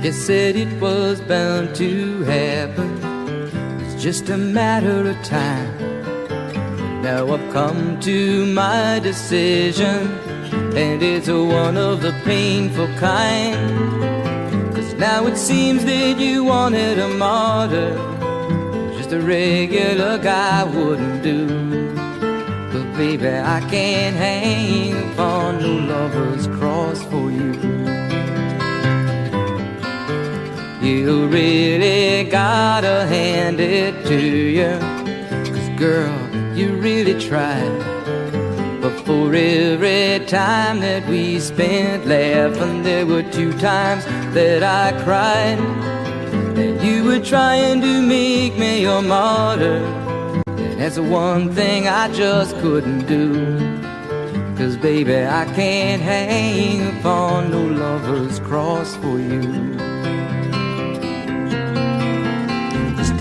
You said it was bound to happen, it's just a matter of time. Now I've come to my decision, and it's one of the painful kind. 'Cause now it seems that you wanted a martyr, just a regular guy wouldn't do. But baby, I can't hang upon no lover's cross for you. You really gotta hand it to you, 'cause girl, you really tried. But for every time that we spent laughing, there were 2 times that I cried. And you were trying to make me your martyr, and that's the one thing I just couldn't do. 'Cause baby, I can't hang upon no lover's cross for you.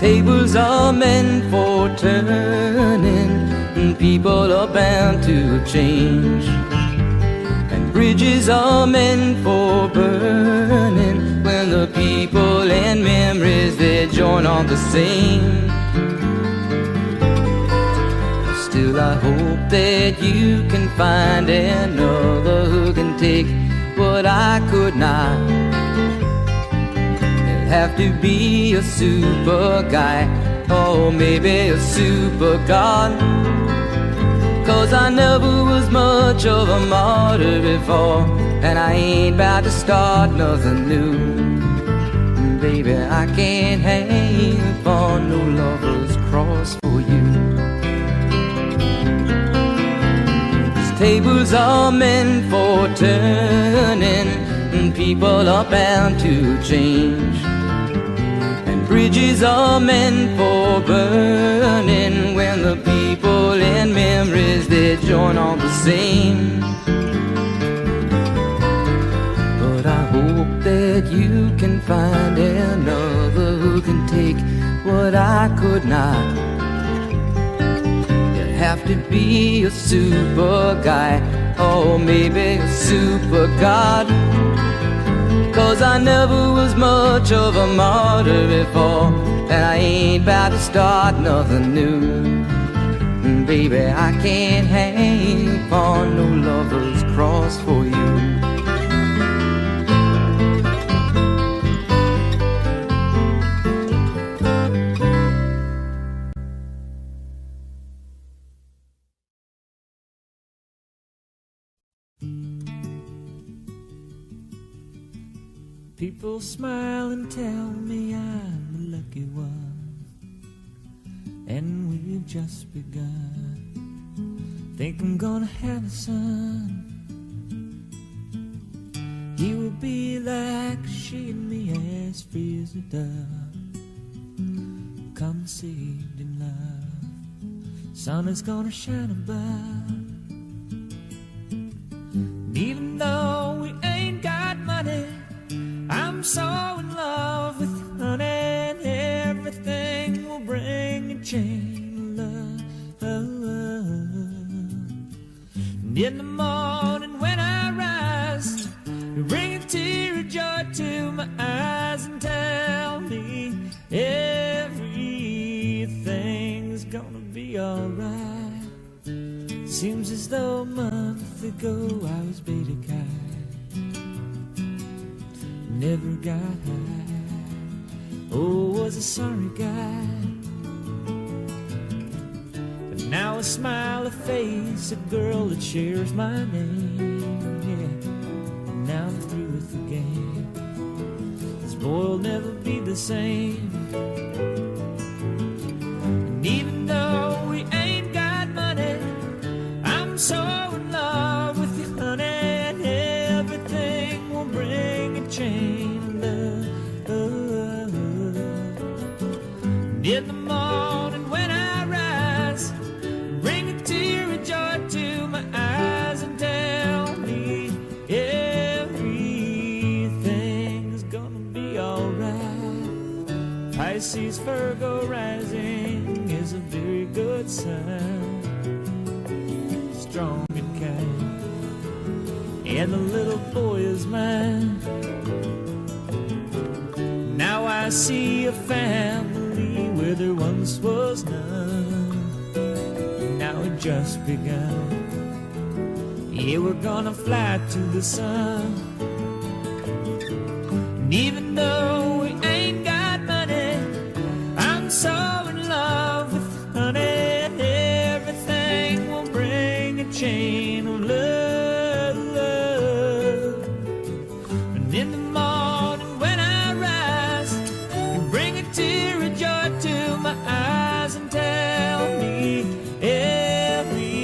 Tables are meant for turning, and people are bound to change. And bridges are meant for burning, when the people and memories they join on the same. Still I hope that you can find another who can take what I could not. Have to be a super guy, or maybe a super god. 'Cause I never was much of a martyr before, and I ain't about to start nothing new. Baby, I can't hang upon no lover's cross for you. These tables are meant for turning, and people are bound to change. Bridges are meant for burning, when the people and memories they join on the same. But I hope that you can find another who can take what I could not. You'd have to be a super guy, or maybe a super god. 'Cause I never was much of a martyr before, and I ain't about to start nothing new. Baby, I can't hang upon no lover's cross for you. People smile and tell me I'm the lucky one, and we've just begun. Think I'm gonna have a son. He will be like she and me, as free as a dove, conceived in love. Sun is gonna shine above. And even though we ain't got money, I'm so in love with you, honey, and everything will bring a chain of love. And in the morning when I rise, you bring a tear of joy to my eyes and tell me everything's gonna be alright. Seems as though a month ago I was beta kite, never got high, oh, was a sorry guy. But now I smile a face, a girl that shares my name, yeah. And now I'm through with the game. This boy will never be the same. And even though we ain't got money, I'm so in love with you, honey, and everything will bring a chain of love. And in the morning when I rise, bring a tear of joy to my eyes and tell me everything's gonna be alright. Pisces, Virgo rising is a very good sign. and the little boy is mine. Now I see a family where there once was none. Now it just begun. Yeah, we're gonna fly to the sun. And even though we ain't got money, I'm so in love with honey. Everything will bring a chain of love. And in the morning when I rise, you bring a tear of joy to my eyes and tell me everything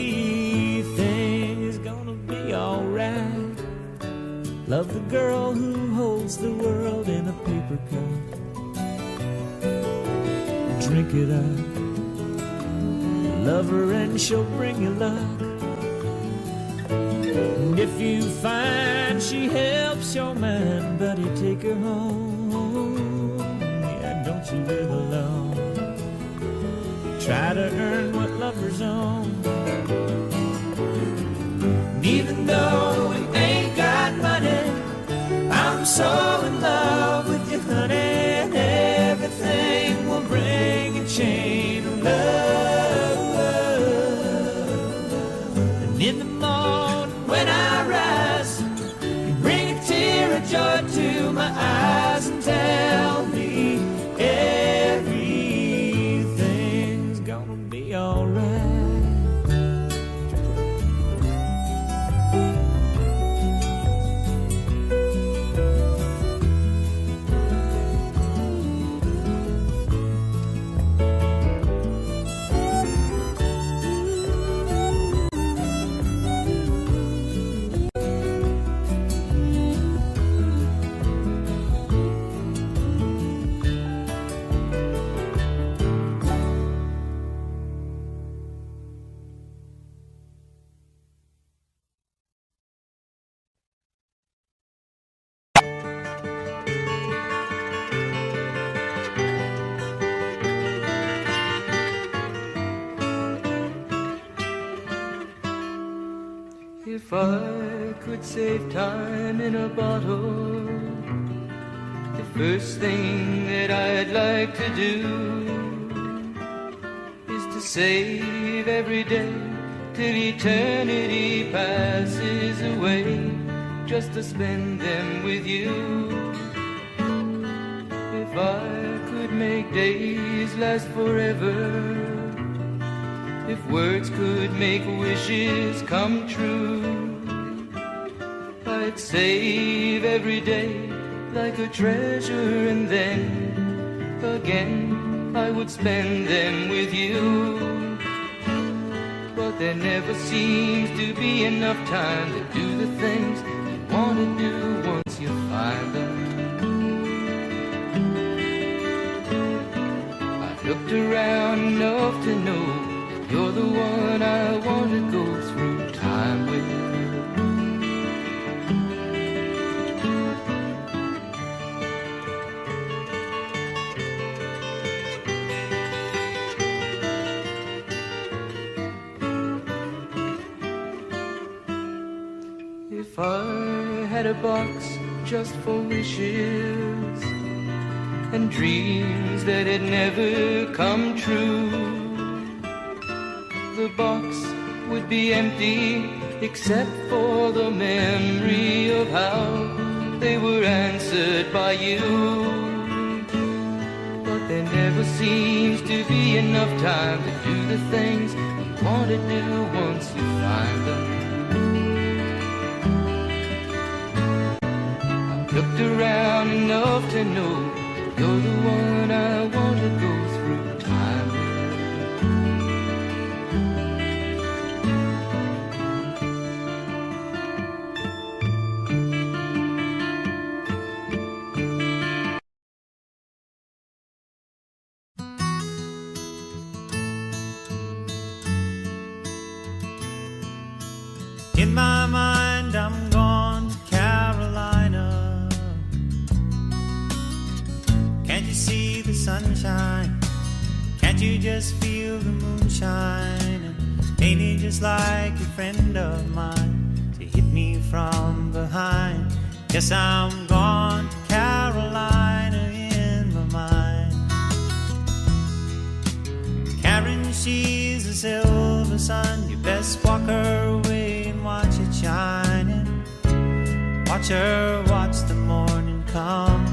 is gonna be alright. Love the girl who holds the world in a paper cup. Drink it up. Love her and she'll bring you luck. And if you find she helps your mind, buddy, take her home. Yeah, don't you live alone. Try to earn what lovers own. And even though we ain't got money, I'm so in love with you, honey. And everything will bring a chain of love. And in the morning when I rise, you bring a tear of joy to my eyes and tell me everything's gonna be alright. If I could save time in a bottle, the first thing that I'd like to do is to save every day till eternity passes away, just to spend them with you. If I could make days last forever, if words could make wishes come true, I'd save every day like a treasure, and then again I would spend them with you. But there never seems to be enough time to do the things you want to do once you find them. I've looked around enough to know you're the one I want to go through time with. If I had a box just for wishes and dreams that had never come true, the box would be empty except for the memory of how they were answered by you. But there never seems to be enough time to do the things you want to do once you find them. I've looked around enough to know you're the one I want to go through time with. In my mind, I'm gone to Carolina. Can't you see the sunshine? Can't you just feel the moonshine? And ain't it just like a friend of mine? So hit me from behind. Guess I'm gone to Carolina in my mind. Karen, she's a silver sun. You best walk her away and watch it shining. Watch her watch the morning come.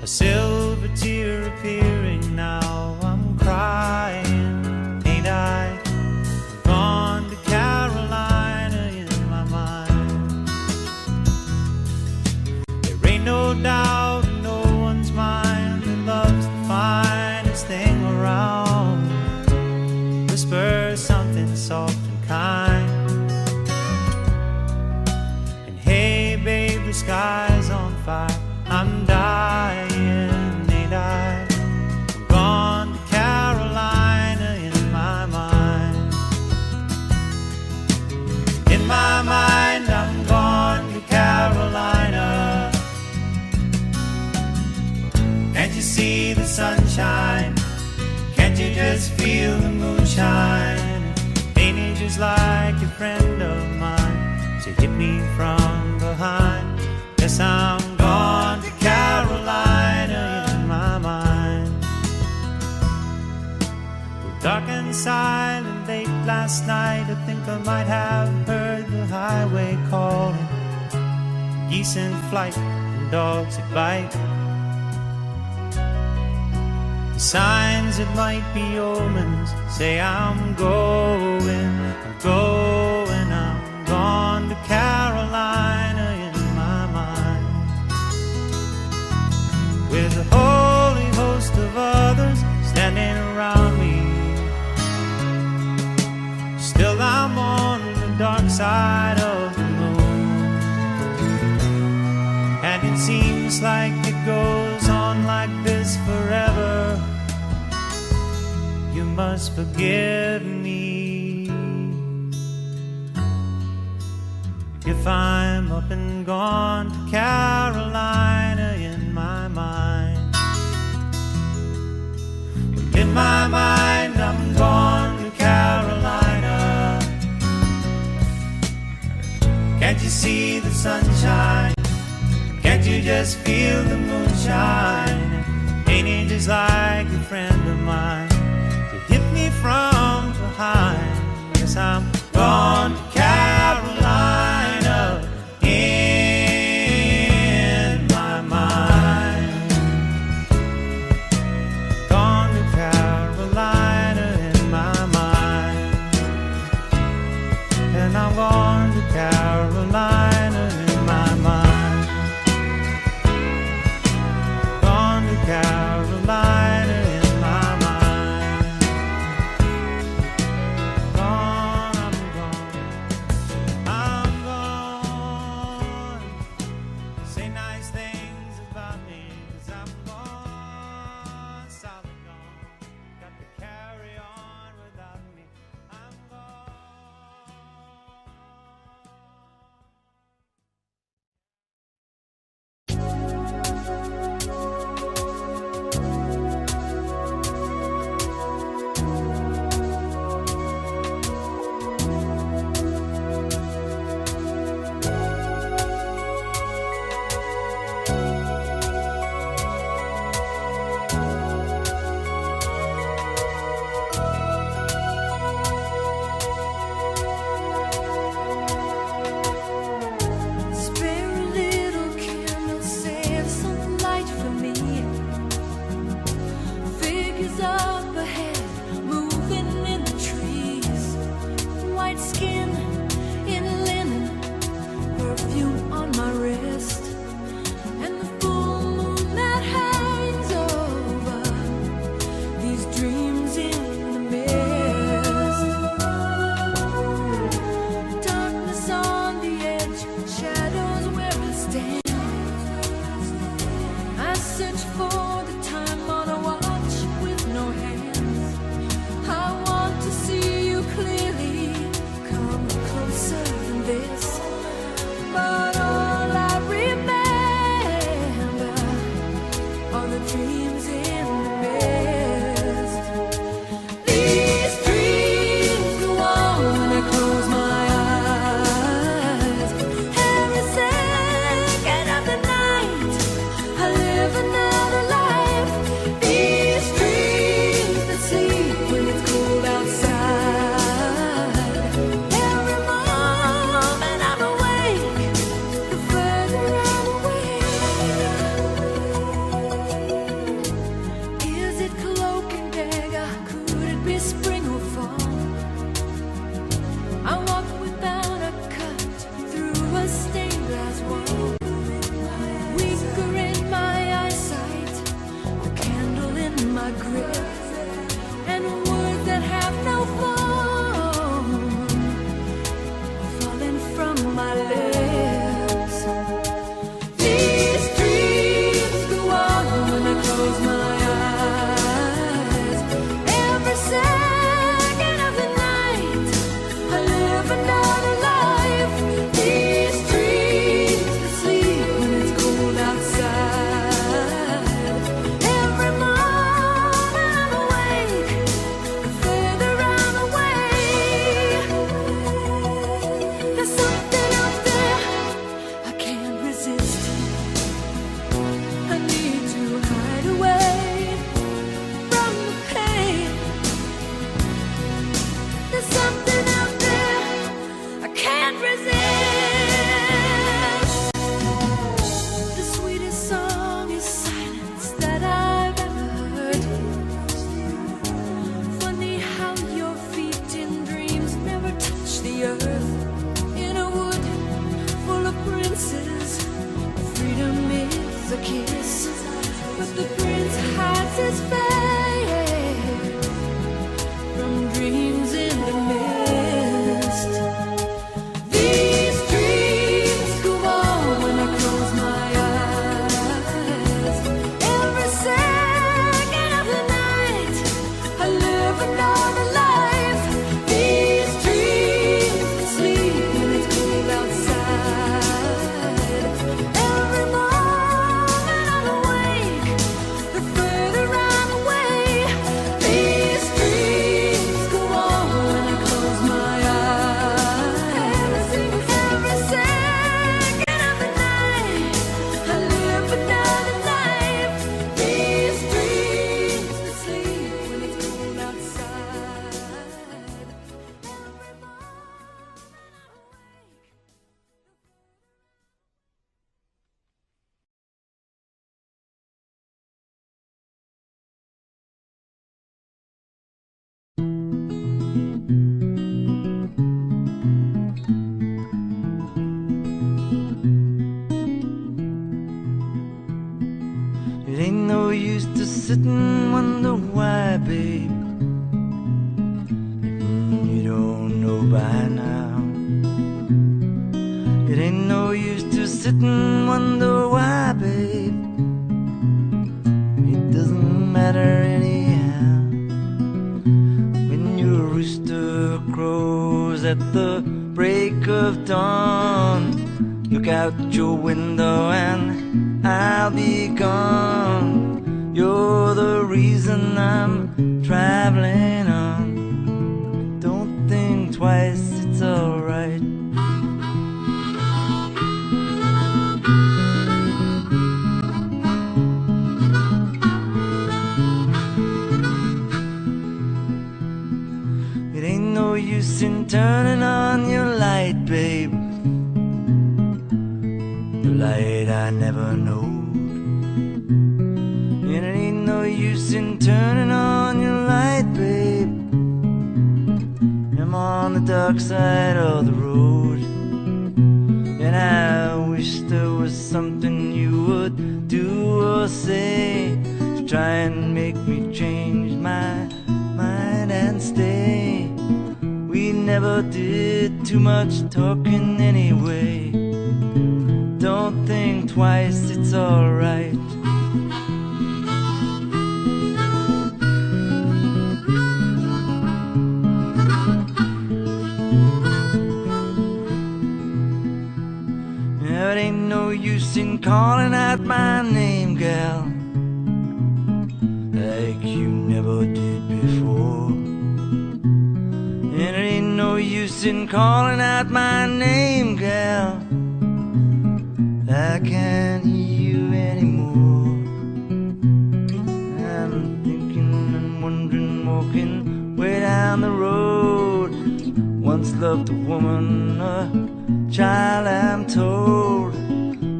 A silver tear appearing now. I'm crying, ain't I? I'm gone to Carolina in my mind. There ain't no doubt in no one's mind that love's the finest thing around. Whisper something soft and kind. And hey babe, the sky's on fire. I'm dying, ain't I? I'm gone to Carolina in my mind. In my mind, I'm gone to Carolina. Can't you see the sunshine? Can't you just feel the moonshine? Ain't it just like a friend of mine to hit me from behind? Guess I'm gone to Carolina in my mind. Dark and silent late last night, I think I might have heard the highway calling. Geese in flight and dogs that bite. The signs that might be omens say I'm going, I'm going, I'm gone to Carolina in my mind. With a holy host of others standing around me, still I'm on the dark side of the moon. And it seems like it goes on like this forever. You must forgive me if I'm up and gone to Carolina in my mind. In my mind, I'm gone to Carolina. Can't you see the sunshine? Can't you just feel the moonshine? Ain't it just like a friend of mine to hit me from behind? Guess I'm gone to Carolina in my mind. Gone to Carolina in my mind. And I'm gone to Carolina in my mind. Gone to Carolina in my mind. sit and wonder why, babe. You don't know by now. It ain't no use to sit and wonder why, babe. It doesn't matter anyhow. When your rooster crows at the break of dawn, look out your window and I'll be gone. You're the reason I'm traveling on. Don't think twice, it's alright. It ain't no use in turning on your light, babe. The light I never know. And it ain't no use in turning on your light, babe. I'm on the dark side of the road, and I wish there was something you would do or say to try and make me change my mind and stay. We never did too much talking anyway. Don't think twice, it's alright. It ain't no use in calling out my name, gal, like you never did before. And it ain't no use in calling out my name, gal, I can't hear you anymore. I'm thinking and wondering, walking way down the road. Once loved a woman, a child I'm told.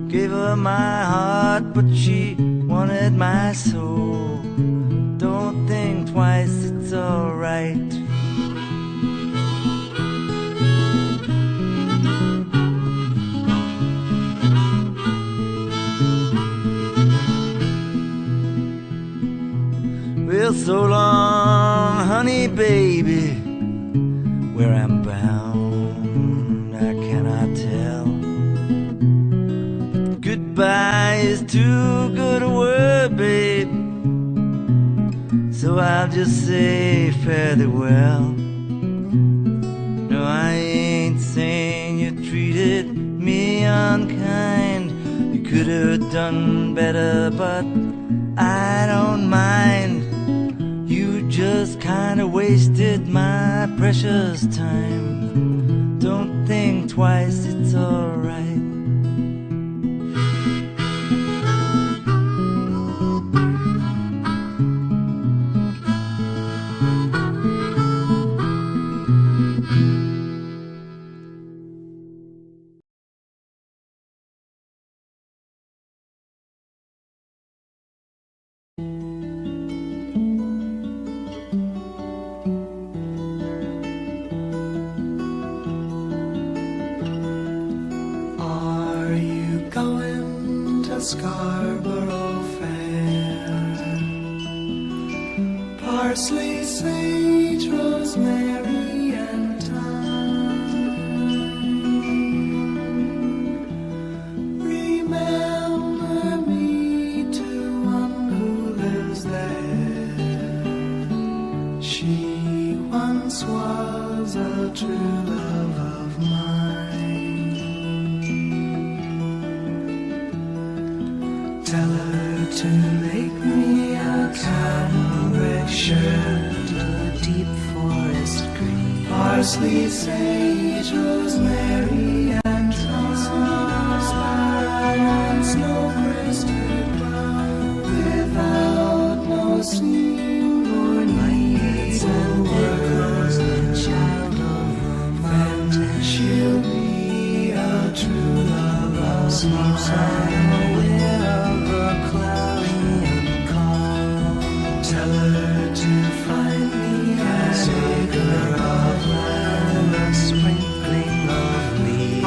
Gave her my heart, but she wanted my soul. Don't think twice, it's alright. Well, so long, honey, baby. Where I'm bound, I cannot tell. But goodbye is too good a word, babe. So I'll just say fare thee well. No, I ain't saying you treated me unkind. You could have done better, but I don't mind. You just kinda wasted my precious time. Don't think twice, it's alright. Scarborough Fair. Parsley, sage, rosemary, and thyme. Remember me to one who lives there. She once was a true love of mine. Tell her to make me a cambric shirt, a deep forest green. Parsley, sage, rosemary, and thyme. Snow-crested brown, without no seam or needs and words. The child of romance, she'll be a true love of mine. Tell her to find me an acre of land, a sprinkling of leaves.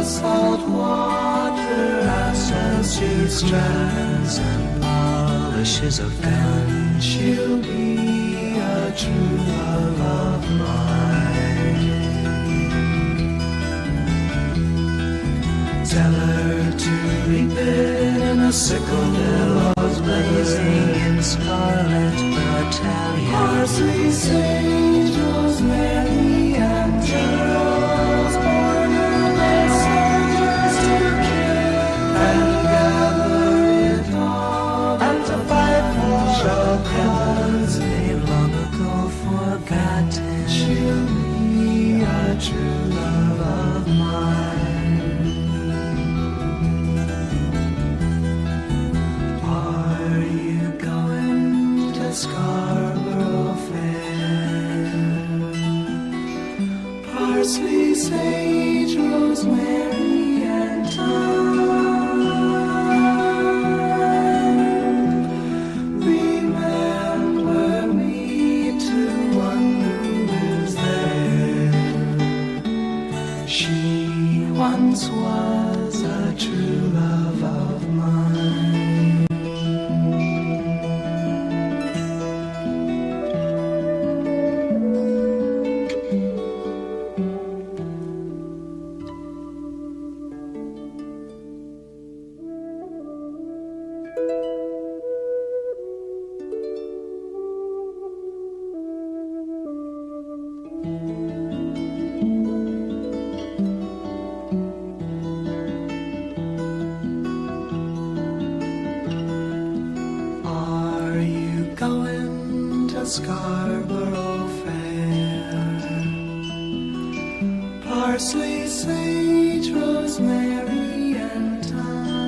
salt water ashes she strands and polishes of gun. She'll be a true love of mine. Tell her to reap it in a sickle, billows blazing in scarlet battalion. Parsley, sage, rosemary, and geraniums, border messengers to kill and gather it all, and to fight for a cause they long ago forgotten. She'll be a true love of mine. Scarborough Fair. Parsley, sage, rosemary, and thyme. Remember me to one who lives there. She once was a true love of mine. Scarborough Fair. Parsley, sage, rosemary, and thyme.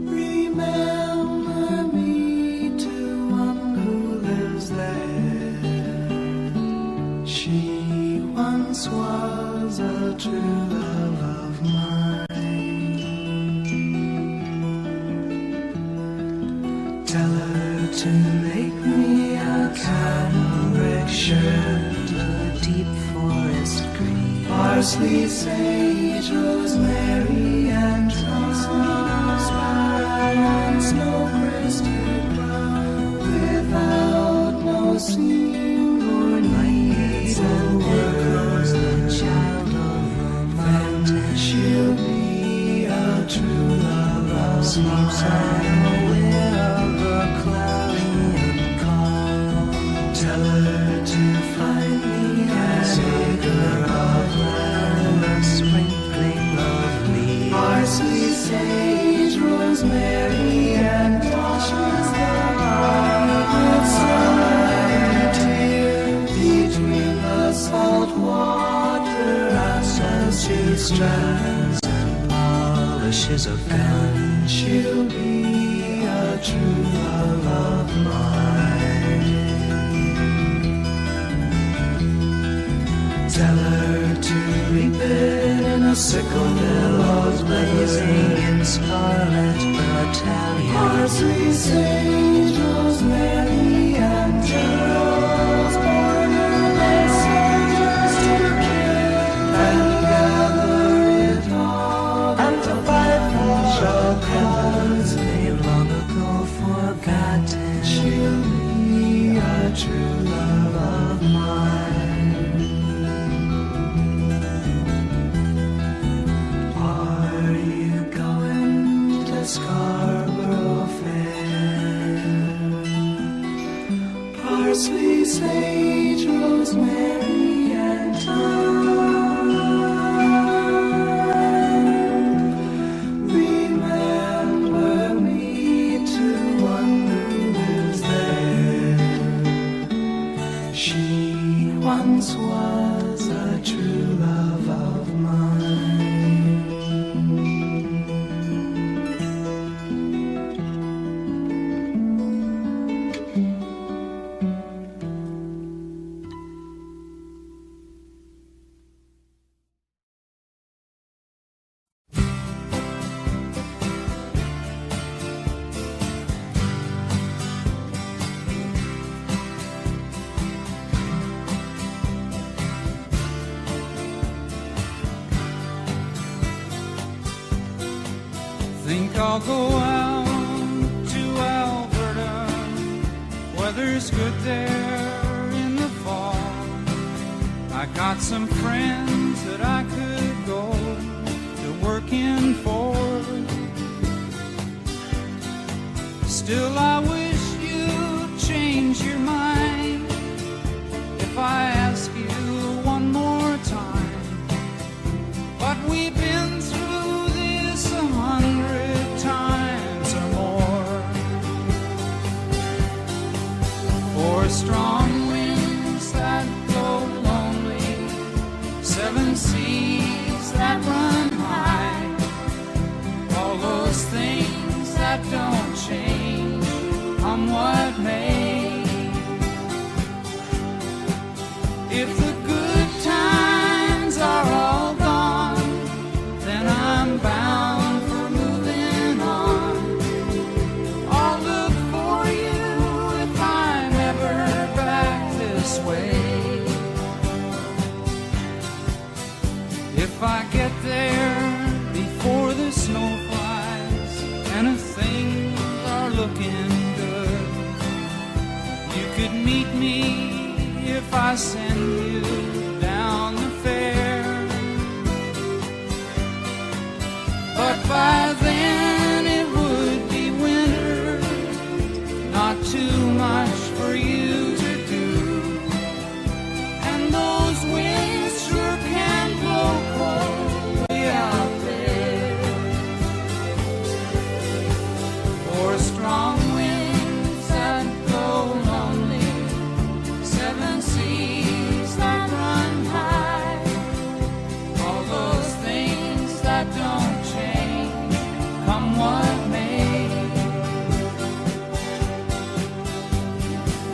Remember me to one who lives there. She once was a true love of mine. Tell her to make me a cambric shirt, a deep forest green. Parsley, sage, rosemary, and thyme. Snow-crested brown, without no seam or need. And there goes the child of the mountain. She'll be a true love of mine. Tell her to find me an acre of land, a sprinkling of leaves. Parsley, sage, rosemary, and thyme. With sunlight here between the salt water ashes she strands and polishes of gun. She'll be a true love of mine. Tell her to reap it in a sickle, billows blazing in scarlet battalion. Parsley, sage, rosemary, and geraniums, border messengers to kill and gather it all, and to fight for a cause they long ago forgotten. She'll be a true love of mine. Scarborough Fair. Think I'll go out to Alberta. Weather's good there in the fall. I got some friends that I could go to working for. Still I wish you'd change your mind if I ask you one more time. But we've been through this 100 times or more. For strong winds that blow lonely, 7 seas that run high, all those things that don't change, come what may. If the good times are all gone, then I'm bound for moving on. I'll look for you if I'm ever back this way. If I get there before the snow flies and if things are looking good, you could meet me if I send you down the fair. But by then it would be winter, not too much for you to do. And those winds sure can blow cold way out there. For strong winds that blow lonely, 7 seas that run high, all those things that don't change, come what may.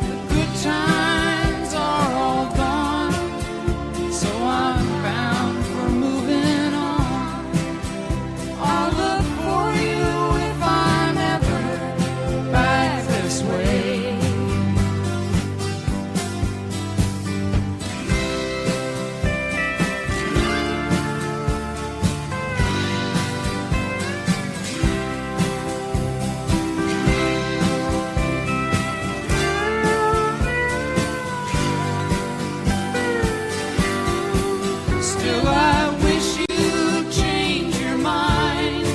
The good times are all gone, so I'm bound for moving on. I'll look for you if I'm ever back this way. Still I wish you'd change your mind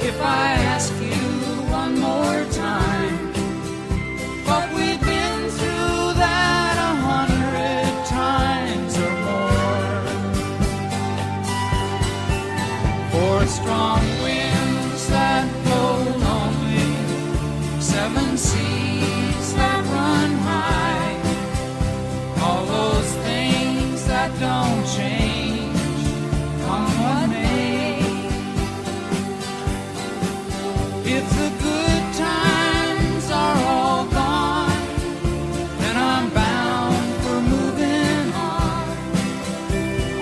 if I ask you one more time. But we've been through that 100 times or more. For strong winds that blow lonely, 7 seas that run high, all those things that don't change, come what may. If the good times are all gone, then I'm bound for moving on.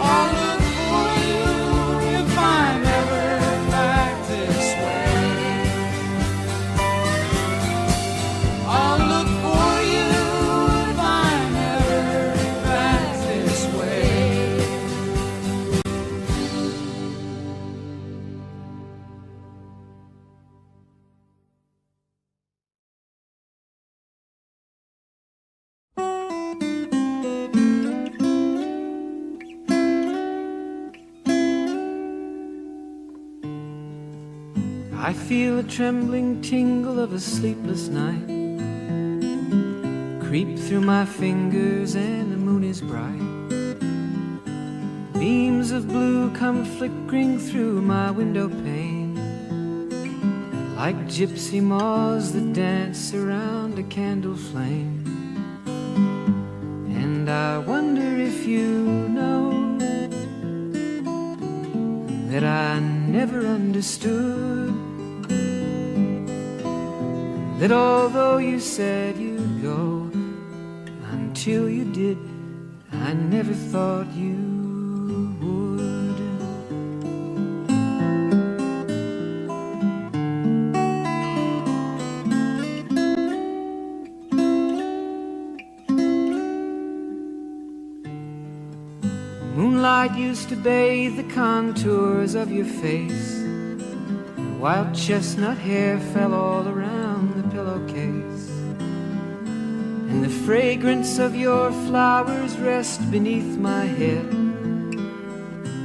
I'll look for you if I'm ever back this way. I'll look for you if I'm ever back this way. I feel a trembling tingle of a sleepless night creep through my fingers, and the moon is bright. Beams of blue come flickering through my window pane, like gypsy moths that dance around a candle flame. And I wonder if you know that I never understood that although you said you'd go, until you did, I never thought you would. Moonlight used to bathe the contours of your face, Wild chestnut hair fell all around the pillowcase, and the fragrance of your flowers rest beneath my head,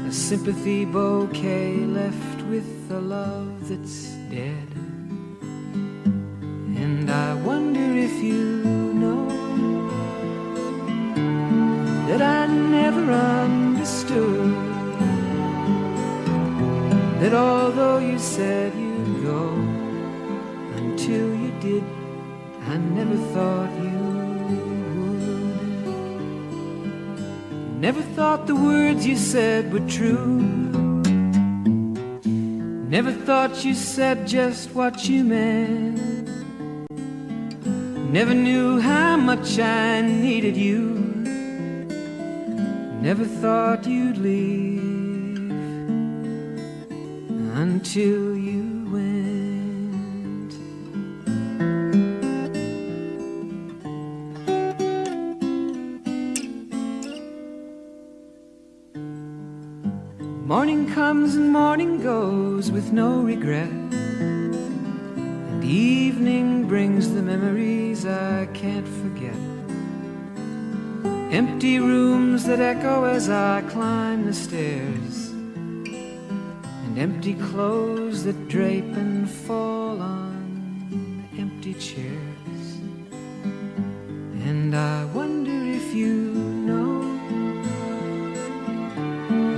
a sympathy bouquet left with a love that's dead. And I wonder if you know that I never understood that although you said you'd go, until you did, I never thought you would. Never thought the words you said were true. Never thought you said just what you meant. Never knew how much I needed you. Never thought you'd leave until you went. Morning comes and morning goes with no regret, and evening brings the memories I can't forget. Empty rooms that echo as I climb the stairs, and empty clothes that drape and fall on empty chairs. And I wonder if you know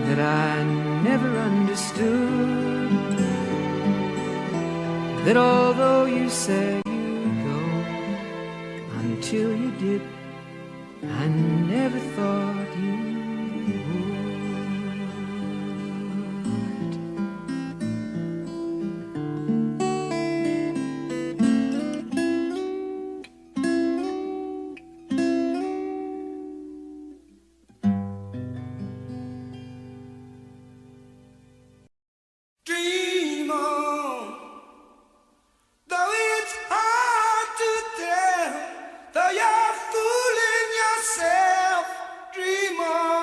that I never understood that although you said you'd go, until you did, I never thought you would. Dream on, though it's hard to tell, though you're fooling yourself. Dream on.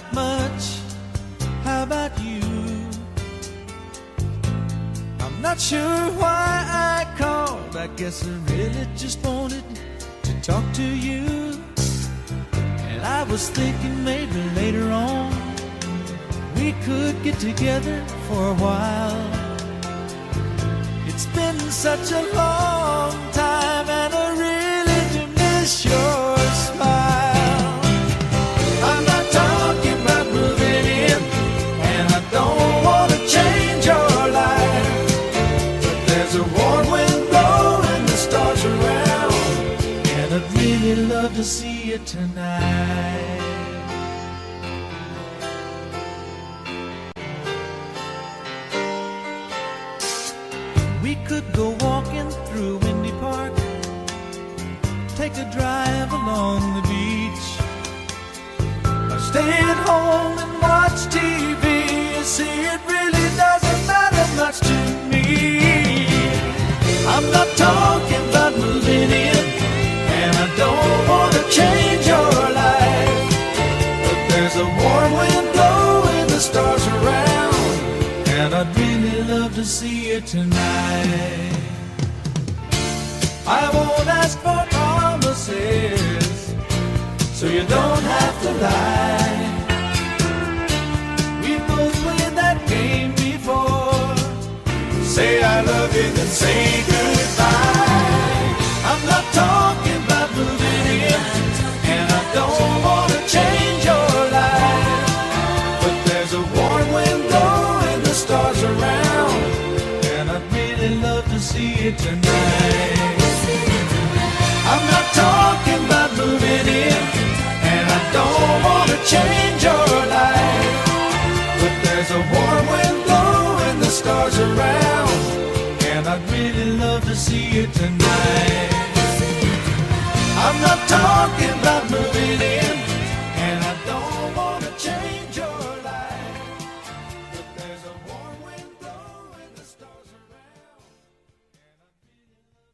not much. How about you? I'm not sure why I called. I guess I really just wanted to talk to you. And I was thinking maybe later on we could get together for a while. It's been such a long time and I really do miss your smile. I'm not talking about moving in, and I don't want to change your life, but there's a warm wind blowing the stars around, and I'd really love to see you tonight. We could go walking through Windy Park, take a drive along the beach, or stay at home and watch TV. You see, it really doesn't matter much to me. I'm not talking about moving in, and I don't want to change your life, but there's a warm wind blowing the stars around, and I'd really love to see you tonight. I won't ask for promises, so you don't have to lie. We've both played that game before. Say I love you, then say goodbye. I'm not talking about moving in, and I don't want to change your life, but there's a warm wind blowing the stars around, and I'd really love to see you tonight. I'm not talking about moving in, and I don't want to change your life, but there's a warm wind blowing the stars around, and I'd really love to see you tonight. I'm not talking about moving in, and I don't want to change your life, but there's a warm wind blowing the stars around, and I'd really love to see you tonight.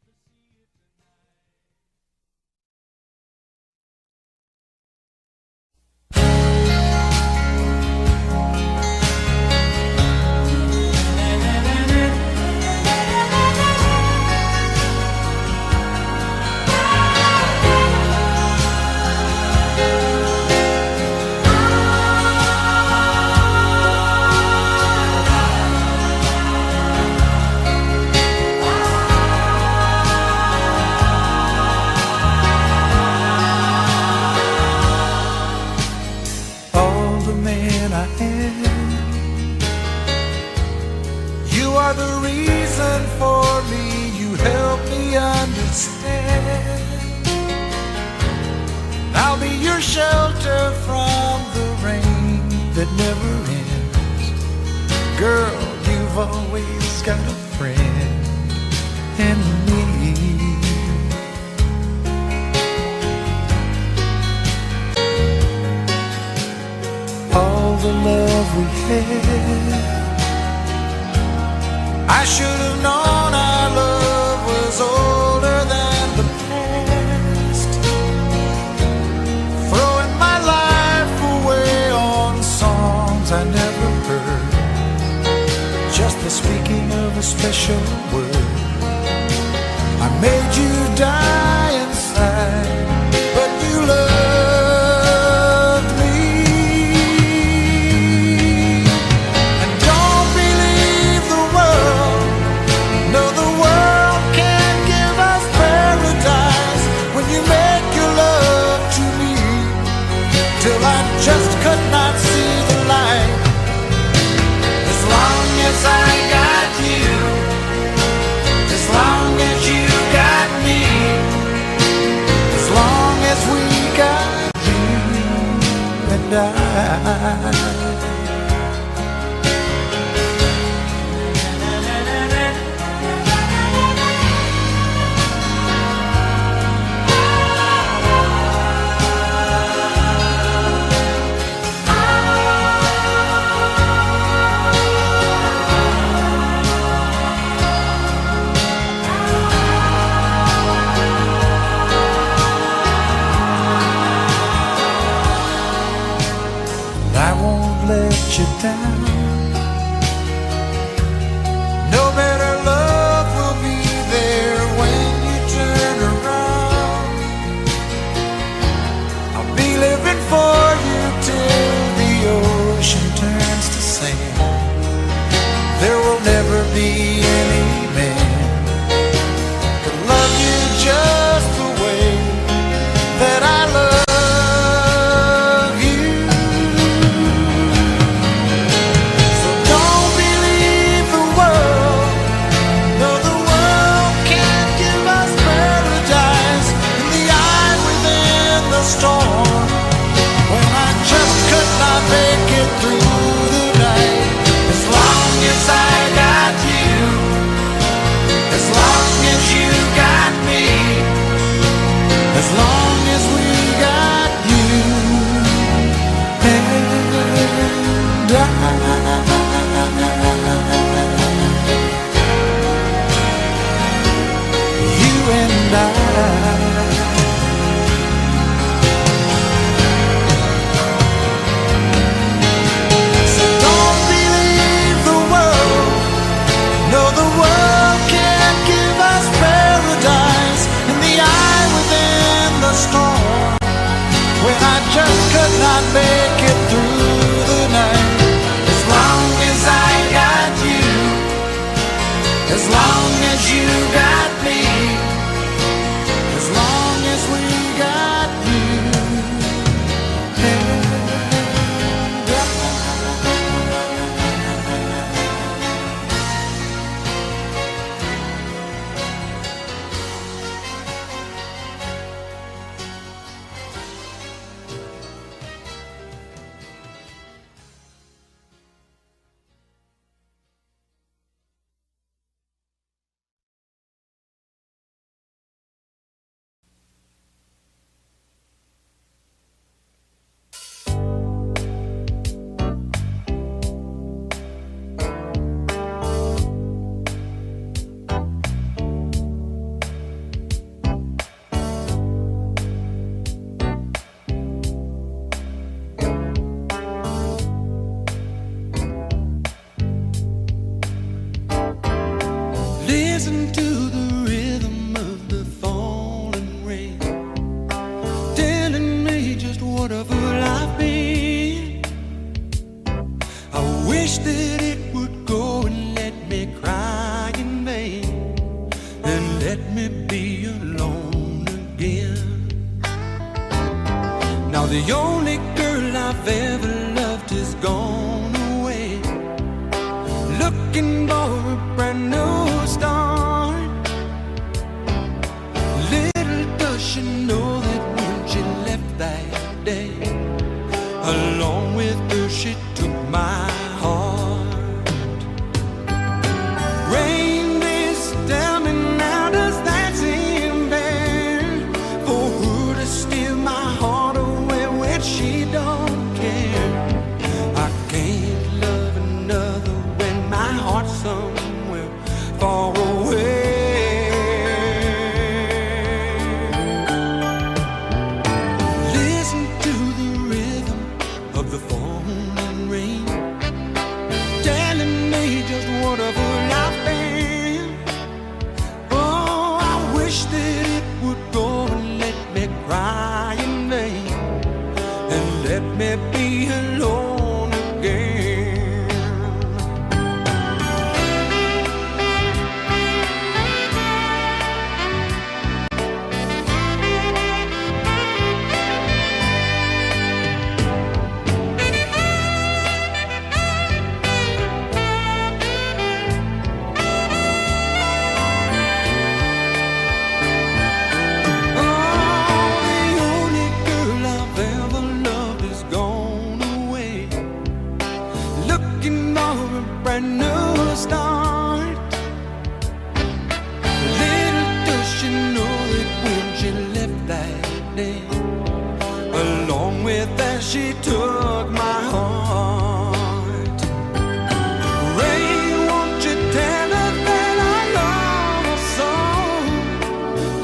All the man I am, you are the reason for me. You help me understand. I'll be your shelter from the rain that never ends. Girl, you've always got a friend in me. All the love we had, I should have known our love was older than the past. Throwing my life away on songs I never heard, just the speaking of a special word. I made you die inside, but you loved me. And don't believe the world, no, the world can't give us paradise when you make your love to me, till I just could not see the light. As long as I got you, as long as you got me, as long as we got you and I. you down. No better love will be there when you turn around. I'll be living for you till the ocean turns to sand. There will never be any man could love you just the way that I love you. So don't believe the world. No, the world can't give us paradise in the eye within the storm. When I just could not make it through the night. As long as I got you, as long as you got me, as long as we got you and you and I. So don't believe the world. No, the world can't give us paradise in the eye within the storm. When I just could not make it through the night. As long as I got you, as long as you got me, as long as we got you and listen to the rhythm of the falling rain, telling me just what a fool I've been. I wish that it would go and let me cry in vain, and let me be alone again. Now the only girl I've ever loved is gone away, looking for a brand new start. Little does she know that when she left that day, along with her she took my heart. Rain, please tell me now, does that seem fair for her to steal my heart away when she don't care? I can't love another when my heart's somewhere far away. Listen to the rhythm of the falling rain, telling me just what a fool I've been. Oh, I wish that it would go and let me cry in vain, and let me be alone again. she took my heart. Rain, won't you tell her that I love her so?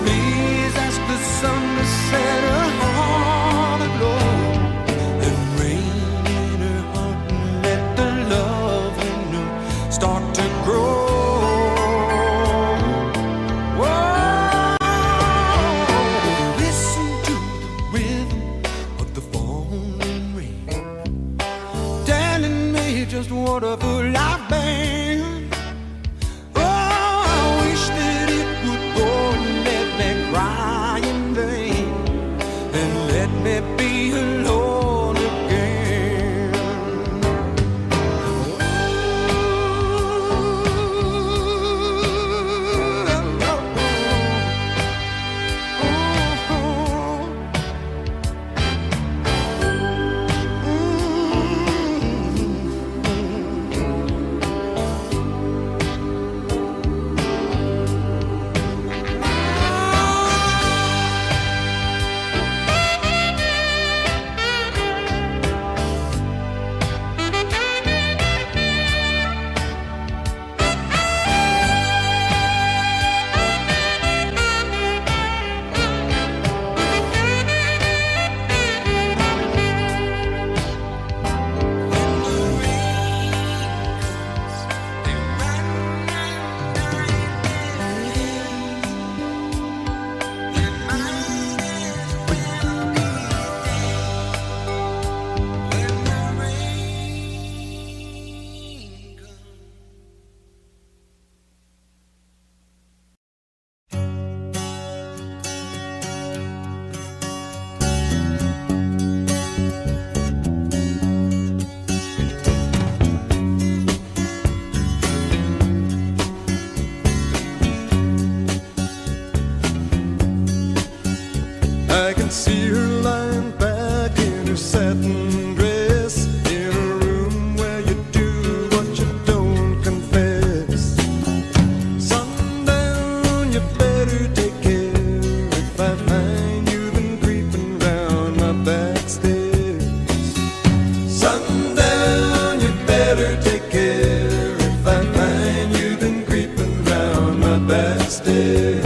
Please ask the sun to set her heart aglow, and rain in her heart and let just whatever life been. Oh, I wish that it would go and let me cry in vain, and let me be alone again. I can see her lying back in her satin dress, in a room where you do what you don't confess. Sundown, you better take care if I find you've been creeping round my back stairs. Sundown, you better take care if I find you've been creeping round my back stairs.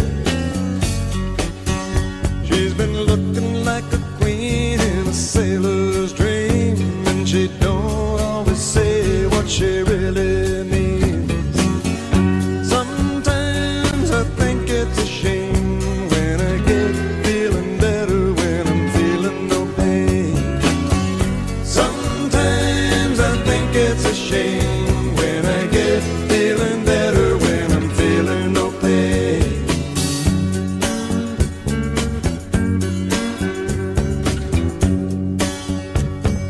She's been looking like a queen in a sailor's dream, and she don't always say what she really means. Sometimes I think it's a shame when I get feeling better when I'm feeling no pain. Sometimes I think it's a shame when I get feeling better when I'm feeling no pain.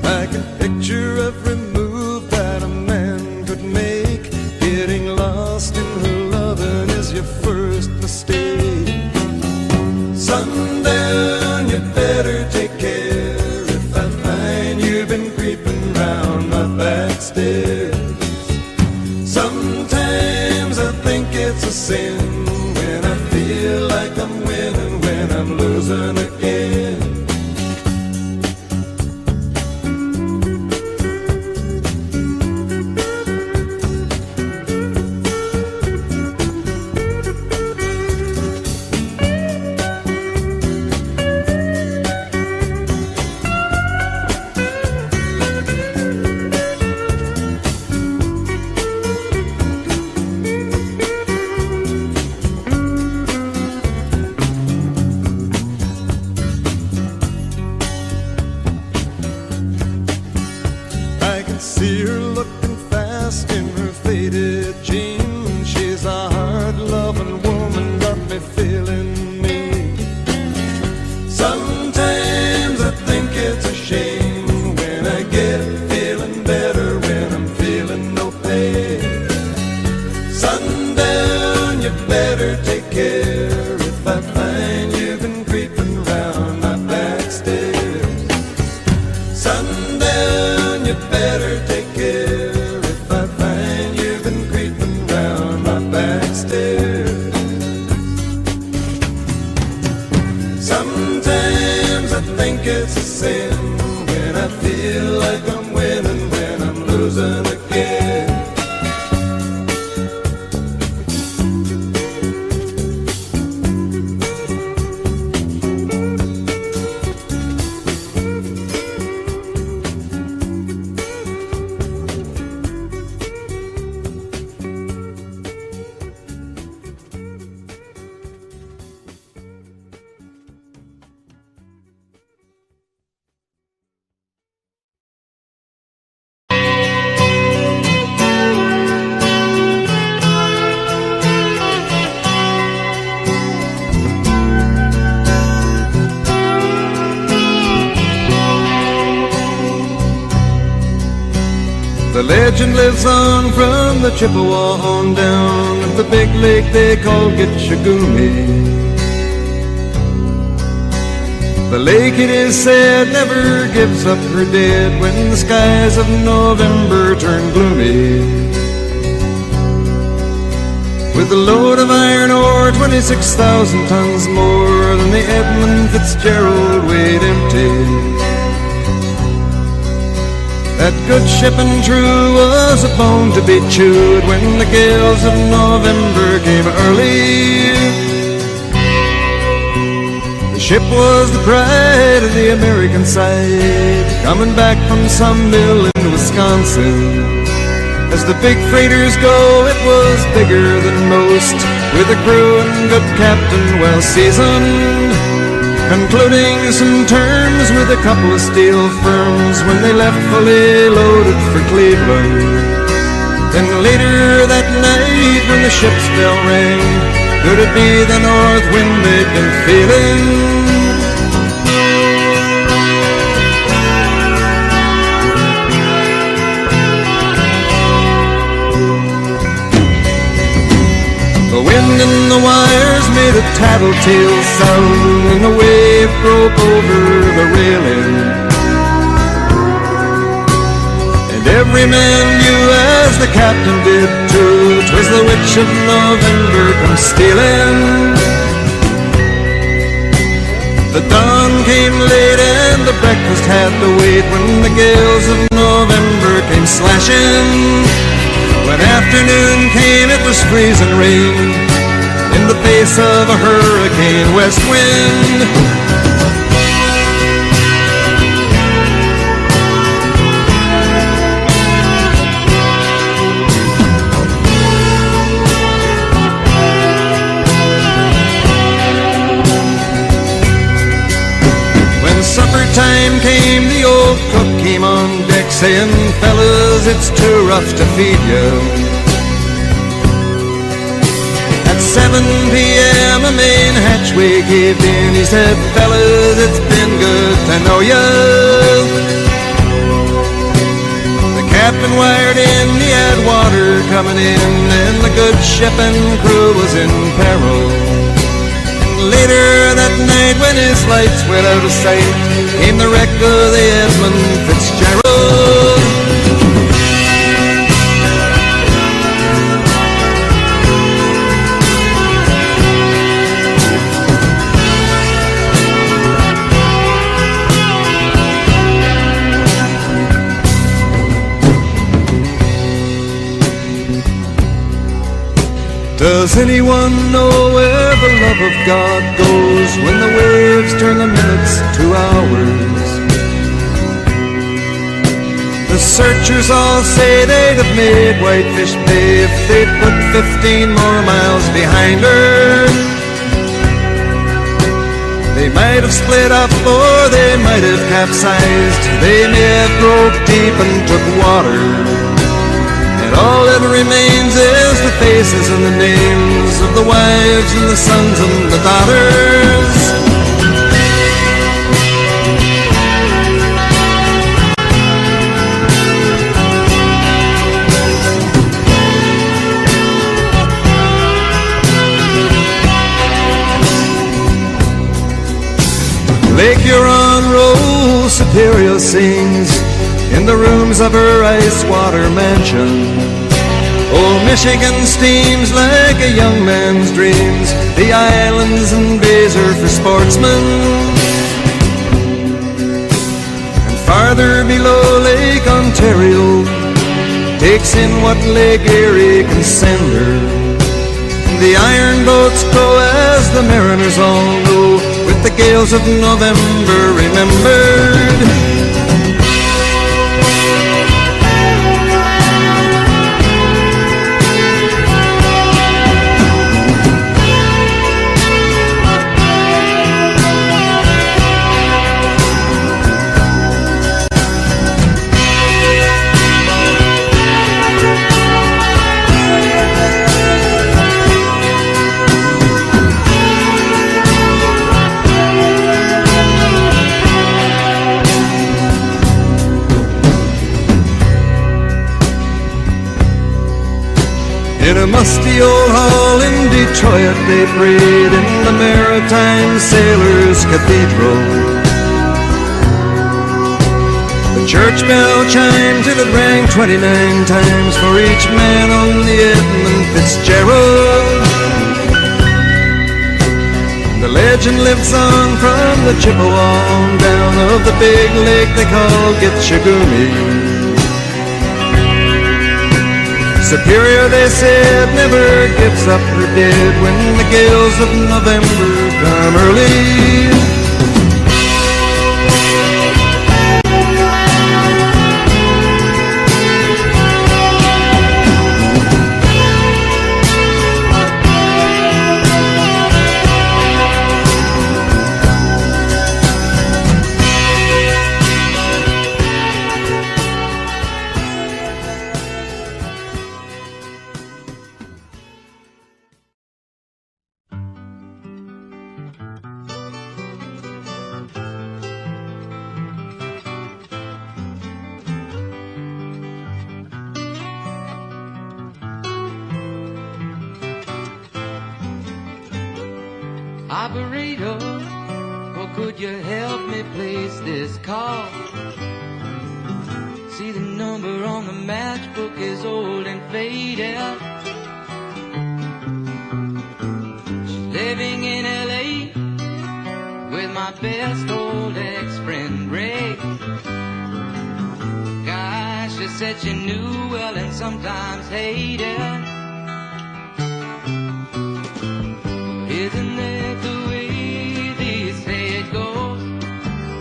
I can picture every move that a man could make. Getting lost in her loving is your first mistake. Sundown, you better take care if I find you've been creeping round my back stairs. Sometimes I think it's a sin when I feel like I'm winning when I'm losing again. I can see her looking fast in her faded jeans. She's a hard-loving woman, got me feeling mean. Sometimes I think it's a shame when I get feeling better when I'm feeling no pain. Sundown, you better take care if I find you've been creeping round my back stairs. Sundown, you better take care if I find you've been creeping round my back stairs. Sometimes I think it's a sin when I feel like I'm winning when I'm losing again. Legend lives on from the Chippewa on down at the big lake they call Gitchagumi. The lake, it is said, never gives up her dead when the skies of November turn gloomy. With a load of iron ore, 26,000 tons more than the Edmund Fitzgerald weighed empty. That good ship and true was a bone to be chewed when the gales of November came early. The ship was the pride of the American side, coming back from some mill in Wisconsin. As the big freighters go, it was bigger than most, with a crew and good captain well seasoned, concluding some terms with a couple of steel firms when they left fully loaded for Cleveland. Then later that night when the ship's bell rang, could it be the north wind they'd been feeling? The wind in the wires made a tattletale sound, and the wave broke over the railing. And every man knew, as the captain did too, 'twas the witch of November come stealing. The dawn came late and the breakfast had to wait when the gales of November came slashing. When afternoon came, it was freezing rain in the face of a hurricane west wind. When supper time came, the old cook came on deck saying, "Fellas, it's too rough to feed you." At 7 p.m. a main hatchway caved in. He said, "Fellas, it's been good to know you." The captain wired in, he had water coming in, and the good ship and crew was in peril. Later that night when his lights went out of sight, came the wreck of the Edmund Fitzgerald. Does anyone know where the love of God goes when the waves turn the minutes to hours? The searchers all say they'd have made Whitefish Bay if they'd put 15 more miles behind her. They might have split up or they might have capsized. They may have broke deep and took water. And all that remains is the faces and the names of the wives and the sons and the daughters. Lake Huron rolls, Superior sings in the rooms of her ice water mansion. Old Michigan steams like a young man's dreams. The islands and bays are for sportsmen. And farther below, Lake Ontario takes in what Lake Erie can send her. The iron boats go, as the mariners all know, with the gales of November remembered. In a musty old hall in Detroit, they prayed in the Maritime Sailors' Cathedral. The church bell chimed till it rang 29 times for each man on the Edmund Fitzgerald. The legend lives on from the Chippewa on down of the big lake they call Gitchagumi. Superior, they said, never gives up her dead when the gales of November come early. Operator, or could you help me place this call? See, the number on the matchbook is old and faded. She's living in LA with my best old ex-friend Ray. Gosh, she said she knew well and sometimes hated. Isn't that the way they say it goes?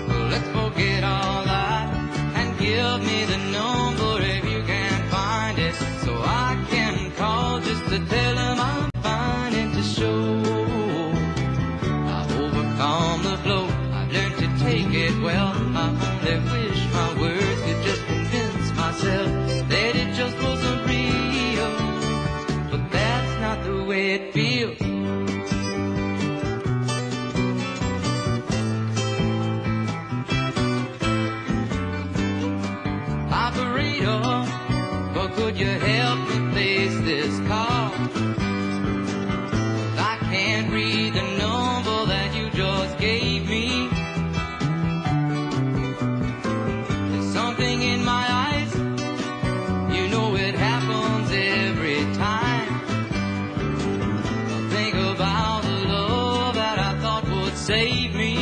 Well, let's forget all that and give me the number if you can find it, so I can call just to tell them I'm fine and to show I've overcome the blow. I've learned to take it well. I only wish my words could just convince myself that it just wasn't real, but that's not the way it feels. Operator, or could you help me place this call? 'Cause I can't read the number that you just gave me. There's something in my eyes, you know it happens every time. I think about the love that I thought would save me.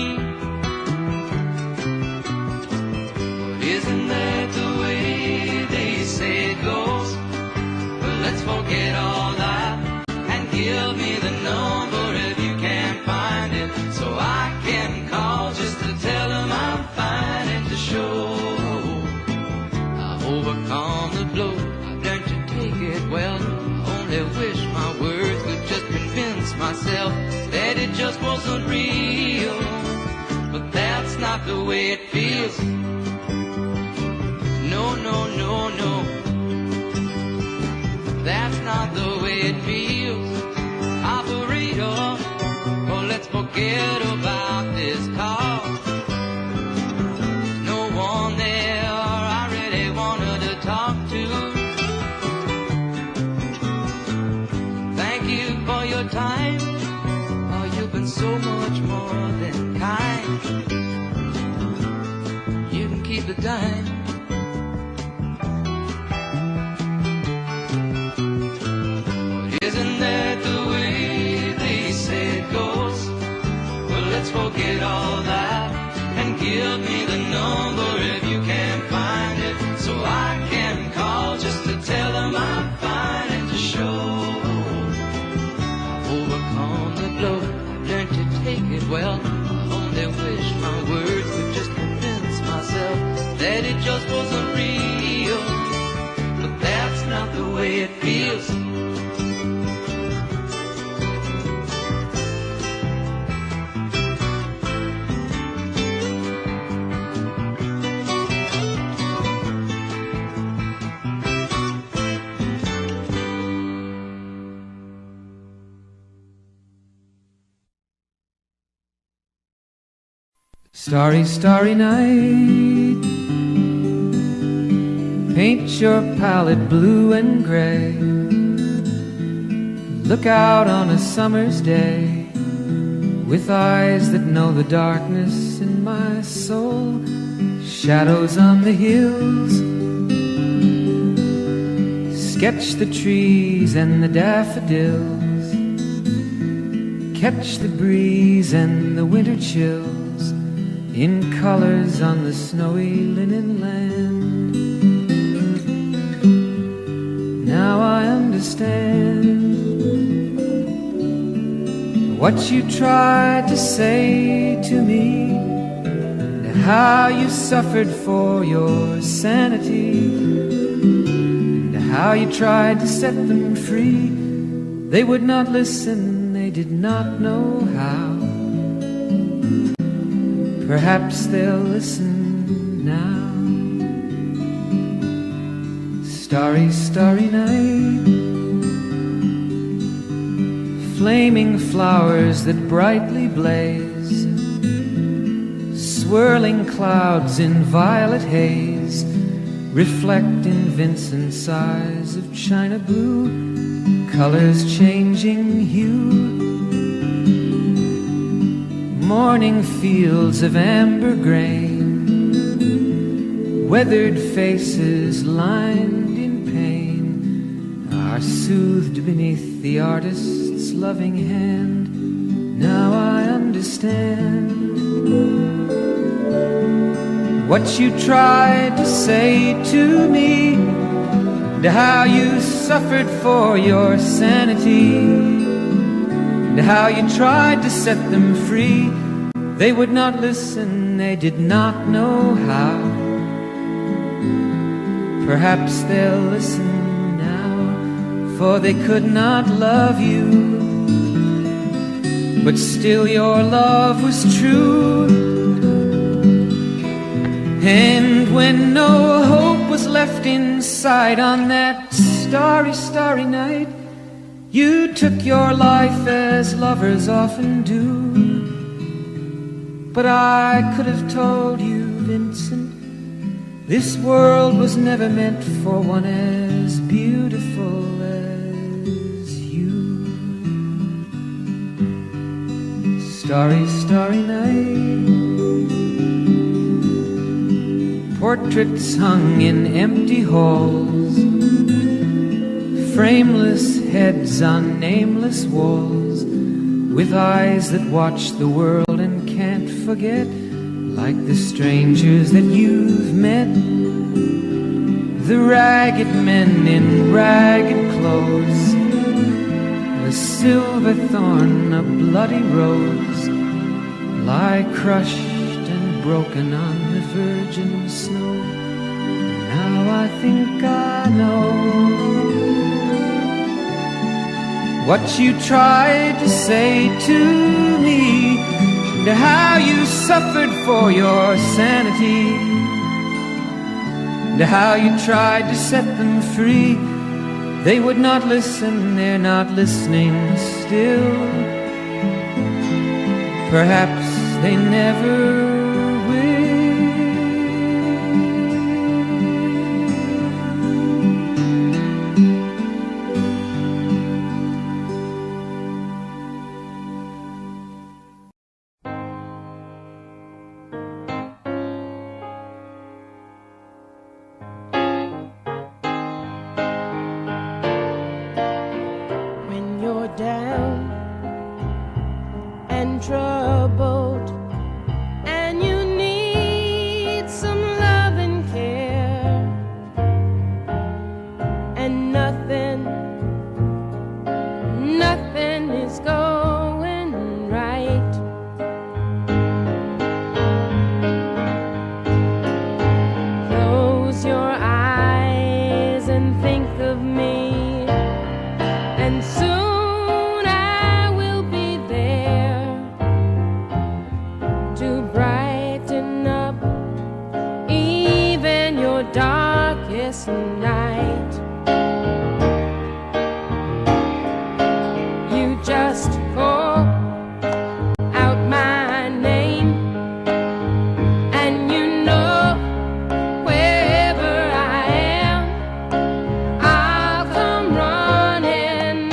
But isn't that the way they say it goes? Well, let's forget all that and give me the number if you can find it, so I can call just to tell them I'm fine and to show I've overcome the blow. I've learned to take it well. I only wish my words could just convince myself that it just wasn't real, but that's not the way it feels. No, no, no, no, that's not the way it feels. Operator, oh, let's forget about this call. No one there I really wanted to talk to. Thank you for your time. Oh, you've been so much more than kind. You can keep the dime. Isn't that the way they say it goes? Well, let's forget all that and give me the number if you can find it, so I can call just to tell them I'm fine and to show I've overcome the blow. I've learned to take it well. I only wish my words could just convince myself that it just wasn't real, but that's not the way it feels. Starry, starry night, paint your palette blue and gray. Look out on a summer's day with eyes that know the darkness in my soul. Shadows on the hills, sketch the trees and the daffodils, catch the breeze and the winter chills in colors on the snowy linen land. Now I understand what you tried to say to me, and how you suffered for your sanity, and how you tried to set them free. They would not listen, they did not know how. Perhaps they'll listen now. Starry, starry night, flaming flowers that brightly blaze, swirling clouds in violet haze, reflect in Vincent's eyes of china blue, colors changing hue. Morning fields of amber grain, weathered faces lined in pain, are soothed beneath the artist's loving hand. Now I understand what you tried to say to me, and how you suffered for your sanity, and how you tried to set them free. They would not listen, they did not know how. Perhaps they'll listen now, for they could not love you, but still your love was true. And when no hope was left inside on that starry, starry night, you took your life as lovers often do. But I could have told you, Vincent, this world was never meant for one as beautiful as you. Starry, starry night, portraits hung in empty halls, frameless heads on nameless walls, with eyes that watch the world and can't forget, like the strangers that you've met, the ragged men in ragged clothes, a silver thorn, a bloody rose, lie crushed and broken on the virgin snow. Now I think I know what you tried to say to me, and how you suffered for your sanity, and how you tried to set them free. They would not listen, they're not listening still. Perhaps they never down and troubled, and you need some love and care, and nothing is going right. Close your eyes and think of me, and soon darkest night. You just call out my name, and you know wherever I am, I'll come running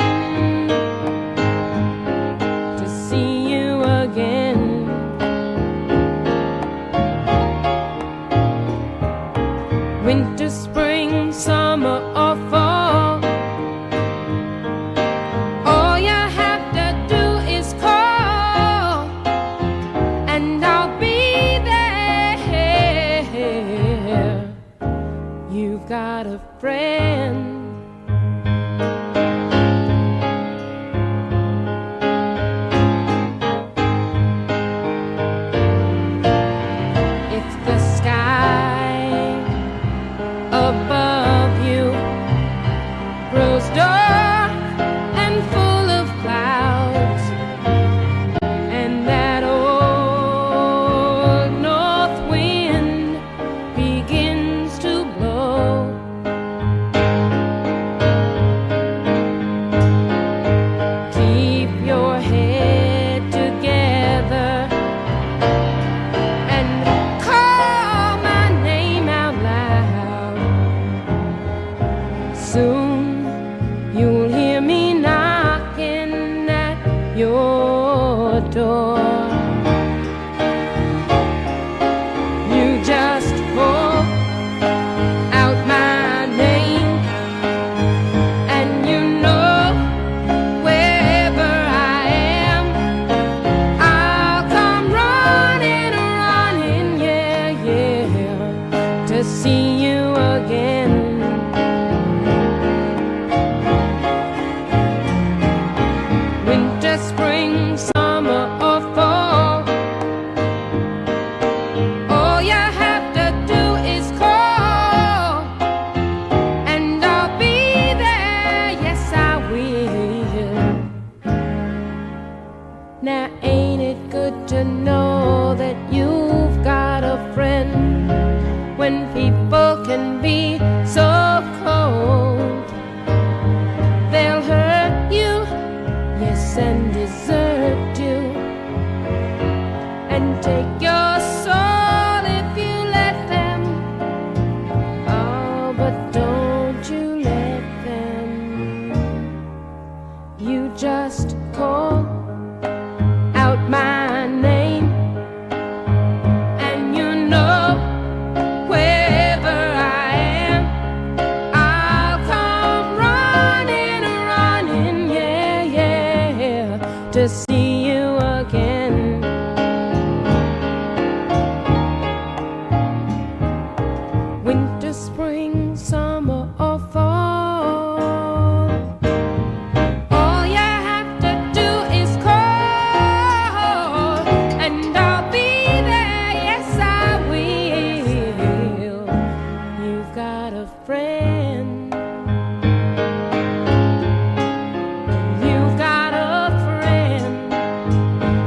soon you'll hear me knocking at your door. You just call out my name, and you know wherever I am, I'll come running, running, yeah, yeah, to see you again. Winter, spring, summer, or fall, all you have to do is call, and I'll be there, yes I will. Now ain't it good to know that you've got a friend when people can be so cold? They'll hurt you, yes, and desert you, and take your soul if you let them. Oh, but don't you let them. You just call out my name, and you know wherever I am, I'll come running, running, yeah, yeah, to see you again. Winter, spring, summer, or fall, all you have to do is call, and I'll be there, yes I will. You've got a friend. You've got a friend.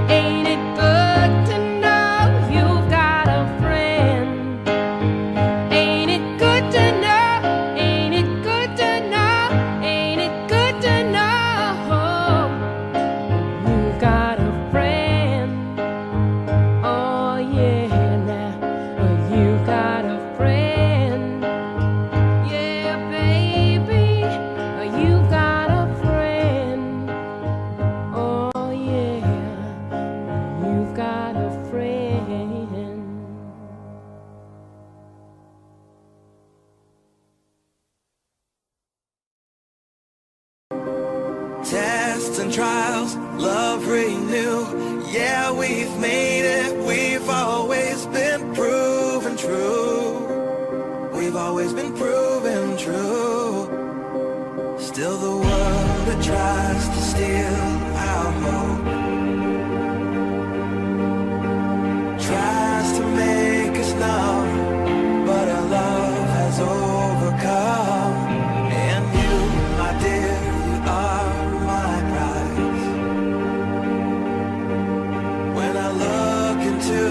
Ain't it good to know you've got a friend? Ain't it good to know? Ain't it good to know? Ain't it good to know you've got a friend? Oh yeah, now you've got a friend. Yeah, baby, you've got a friend. Oh yeah, you've got a friend. Tests and trials, love renew. Yeah, we've made it. We've always been proven true. We've always been proven true. Still the world that tries to steal our hope, tries to make us numb, but our love has overcome. And you, my dear, you are my prize. When I look into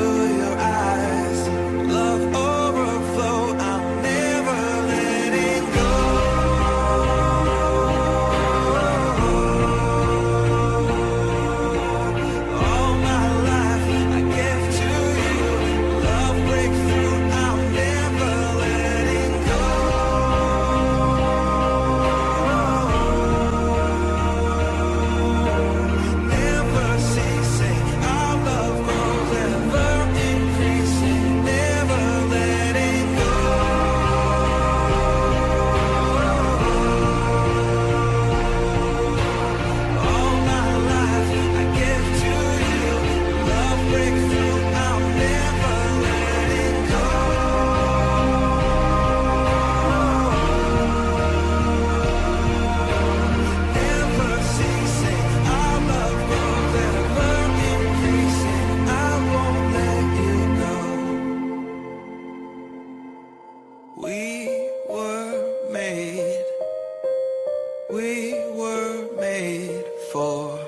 your eyes, love overflow, I'm never letting go. All my life I give to you, love breakthrough, I'm never letting go. Never ceasing, our love grows ever increasing, never letting go. All my life I give to you, love breakthrough, I'm never letting go. Never ceasing, our love grows ever increasing, I won't let you go. We were made for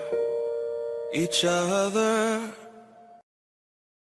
each other.